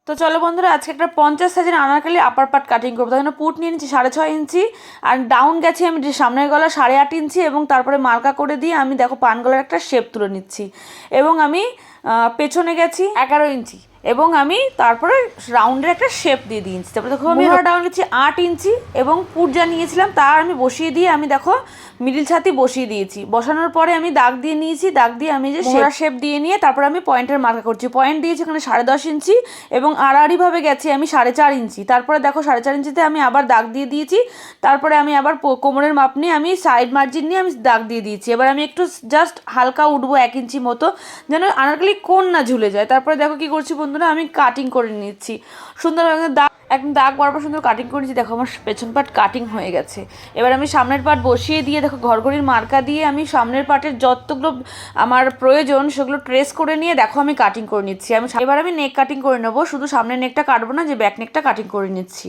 তো চলো বন্ধুরা, আজকে একটা 50 সাইজের আনারকলি আপার পার্ট কাটিং করবো। তার জন্য পুট নিয়ে নিচ্ছি 6.5 ইঞ্চি, আর ডাউন গেছি আমি যে সামনের গলা 8.5 ইঞ্চি, এবং তারপরে মার্কা করে দিয়ে আমি দেখো পান গলার একটা শেপ তুলে নিচ্ছি। এবং আমি পেছনে গেছি 11 ইঞ্চি, এবং আমি তারপরে রাউন্ডের একটা শেপ দিয়ে দিয়েছি। তারপরে দেখো আমি ডাউন গেছি 8 ইঞ্চি, এবং পুট যা নিয়েছিলাম তার আমি বসিয়ে দিয়ে আমি দেখো মিডিল ছাতি বসিয়ে দিয়েছি। বসানোর পরে আমি দাগ দিয়ে নিয়েছি, দাগ দিয়ে আমি যে শেপ দিয়ে নিয়ে তারপর আমি পয়েন্টের মার্কা করছি। পয়েন্ট দিয়েছি এখানে 10.5 ইঞ্চি, এবং আড়াআড়িভাবে গেছি আমি 4.5 ইঞ্চি। তারপরে দেখো 4.5 ইঞ্চিতে আমি আবার দাগ দিয়ে দিয়েছি। তারপরে আমি আবার কোমরের মাপ নিয়ে আমি সাইড মার্জিন নিয়ে আমি দাগ দিয়ে দিয়েছি। এবার আমি একটু জাস্ট হালকা উঠবো 1 ইঞ্চি মতো, যেন আনারকলি কোণ না ঝুলে যায়। তারপরে দেখো কি করছি বন্ধুরা, আমি কাটিং করে নিচ্ছি সুন্দর দাগ, একদম দাগ বরাবর সুন্দর কাটিং করে নিচ্ছি। দেখো আমার পেছন পার্ট কাটিং হয়ে গেছে। এবার আমি সামনের পার্ট বসিয়ে দিয়ে দেখো ঘরঘড়ির মার্কা দিয়ে আমি সামনের পার্টের যতগুলো আমার প্রয়োজন সেগুলো ট্রেস করে নিয়ে দেখো আমি কাটিং করে নিচ্ছি। এবার আমি নেক কাটিং করে নেবো, শুধু সামনের নেকটা কাটবো না, যে ব্যাক নেকটা কাটিং করে নিচ্ছি।